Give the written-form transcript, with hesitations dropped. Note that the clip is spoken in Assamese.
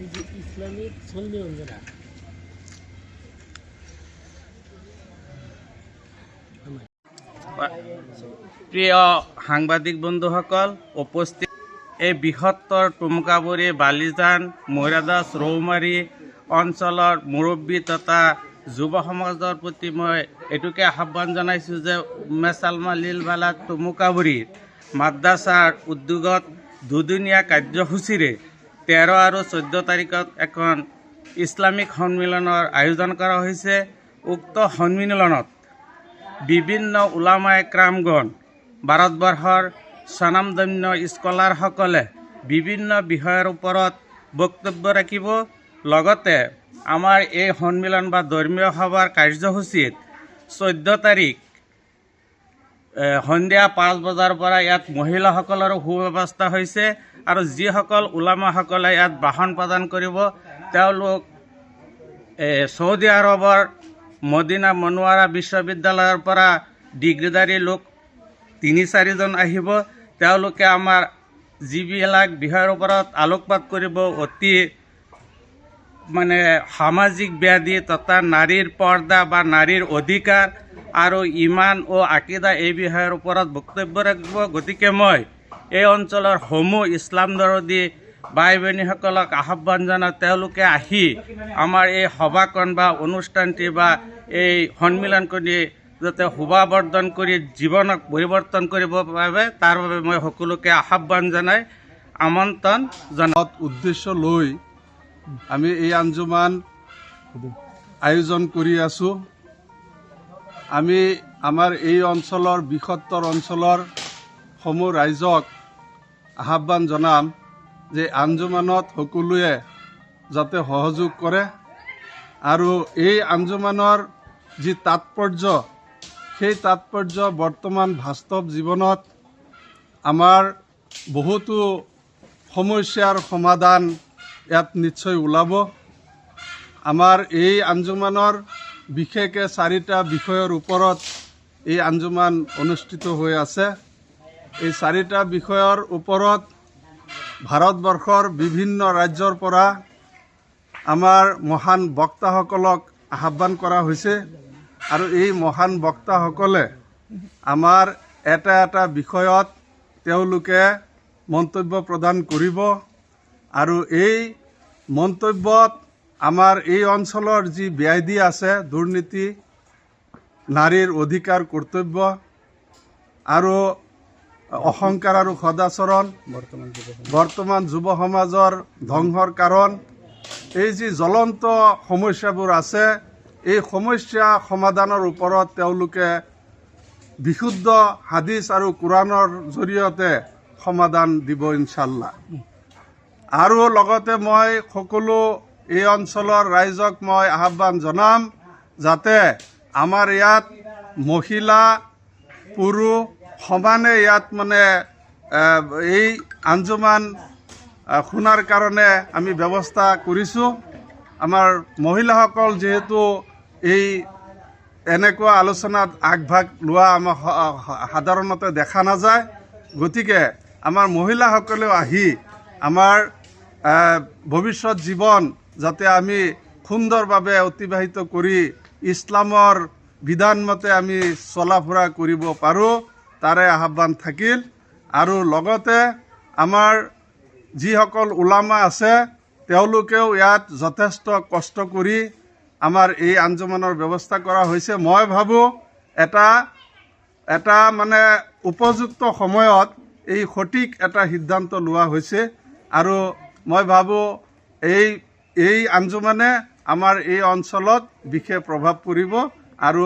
এই যে ইসলামিক সম্মেলনৰা প্ৰিয় সাংবাদিক বন্ধুসকল, উপস্থিত এই বৃহত্তৰ টুমকাবুৰী বালিজান মৈৰাদাস ৰৌমাৰী অঞ্চলৰ মুৰব্বী তথা যুৱ সমাজৰ প্ৰতি মই এইটোকে আহ্বান জনাইছোঁ যে উম্মে লিলৱালা টুমকাবুৰীৰ মাদ্ৰাছাৰ উদ্যোগত দুদিনীয়া কাৰ্যসূচীৰে 13 আৰু 14 তাৰিখত এখন ইছলামিক সন্মিলনৰ আয়োজন কৰা হৈছে। উক্ত সন্মিলনত বিভিন্ন উলামায়ে ক্ৰামগণ ভাৰতবৰ্ষৰ স্বনামধন্য স্কলাৰসকলে বিভিন্ন বিষয়ৰ ওপৰত বক্তব্য ৰাখিব। লগতে আমাৰ এই সন্মিলন বা ধৰ্মীয় সভাৰ কাৰ্যসূচীত 14 তাৰিখ সন্ধিয়া 5 বজাৰ পৰা ইয়াত মহিলাসকলৰো সুব্যৱস্থা হৈছে আৰু যিসকল উলামাসকলে ইয়াত ভাষণ প্ৰদান কৰিব তেওঁলোক সৌদি আৰবৰ মদিনা মনোৱাৰা বিশ্ববিদ্যালয়ৰ পৰা ডিগ্ৰীধাৰী লোক 3-4 জন আহিব। তেওঁলোকে আমাৰ যিবিলাক বিষয়ৰ ওপৰত আলোকপাত কৰিব, অতি সামাজিক ব্যাধি তথা নাৰীৰ পৰ্দা বা নাৰীৰ অধিকাৰ আৰু ইমান ও আকিদা এই বিষয়ৰ ওপৰত বক্তব্য ৰাখিব। গতিকে মই এই অঞ্চলৰ সমূহ ইছলাম দৰদী ভাই ভনীসকলক আহ্বান জনাওঁ তেওঁলোকে আহি আমাৰ এই সভাখন বা অনুষ্ঠানটি বা এই সন্মিলন কৰি যাতে শোভাবৰ্ধন কৰি জীৱনক পৰিৱৰ্তন কৰিব পাৰে তাৰ বাবে মই সকলোকে আহ্বান জনাই আমন্ত্ৰণ জনাওঁ। উদ্দেশ্য লৈ আমি এই আঞ্জুমান আয়োজন কৰি আছোঁ। আমি আমাৰ এই অঞ্চলৰ বৃহত্তৰ অঞ্চলৰ সমূহ ৰাইজক আহ্বান জনাম যে আঞ্জুমানত সকলোৱে যাতে সহযোগ কৰে আৰু এই আঞ্জুমানৰ যি তাৎপৰ্য সেই তাৎপৰ্য বৰ্তমান বাস্তৱ জীৱনত আমাৰ বহুতো সমস্যাৰ সমাধান ইয়াত নিশ্চয় ওলাব। আমাৰ এই আঞ্জুমানৰ বিশেষকৈ 4টা বিষয়ৰ ওপৰত এই আঞ্জুমান অনুষ্ঠিত হৈ আছে। এই 4টা বিষয়ৰ ওপৰত ভাৰতবৰ্ষৰ বিভিন্ন ৰাজ্যৰ পৰা আমাৰ মহান বক্তাসকলক আহ্বান কৰা হৈছে আৰু এই মহান বক্তাসকলে আমাৰ এটা এটা বিষয়ত তেওঁলোকে মন্তব্য প্ৰদান কৰিব আৰু এই মন্তব্যত আমাৰ এই অঞ্চলৰ যি ব্যাধি আছে, দুৰ্নীতি, নাৰীৰ অধিকাৰ কৰ্তব্য আৰু অহংকাৰ আৰু সদাচৰণ, বৰ্তমান যুৱ সমাজৰ ধ্বংসৰ কাৰণ, এই যি জ্বলন্ত সমস্যাবোৰ আছে এই সমস্যা সমাধানৰ ওপৰত তেওঁলোকে বিশুদ্ধ হাদিছ আৰু কোৰাণৰ জৰিয়তে সমাধান দিব ইনশাল্লাহ। আৰু লগতে মই সকলো এই অঞ্চলৰ ৰাইজক মই আহ্বান জনাম যাতে আমাৰ ইয়াত মহিলা পুৰুষ সমানে ইয়াত এই আঞ্জুমান শুনাৰ কাৰণে আমি ব্যৱস্থা কৰিছোঁ। আমাৰ মহিলাসকল যিহেতু এই এনেকুৱা আলোচনাত আগভাগ লোৱা আমাৰ সাধাৰণতে দেখা নাযায়, গতিকে আমাৰ মহিলাসকলেও আহি আমাৰ ভৱিষ্যত জীৱন যাতে আমি সুন্দৰভাৱে অতিবাহিত কৰি ইছলামৰ বিধানমতে আমি চলা ফুৰা কৰিব পাৰোঁ তাৰে আহ্বান থাকিল। আৰু লগতে আমাৰ যিসকল উলামা আছে তেওঁলোকেও ইয়াত যথেষ্ট কষ্ট কৰি আমাৰ এই আঞ্জুমানৰ ব্যৱস্থা কৰা হৈছে। মই ভাবোঁ এটা উপযুক্ত সময়ত এই সঠিক এটা সিদ্ধান্ত লোৱা হৈছে আৰু মই ভাবোঁ এই আঞ্জুমানে আমাৰ এই অঞ্চলত বিশেষ প্ৰভাৱ পৰিব আৰু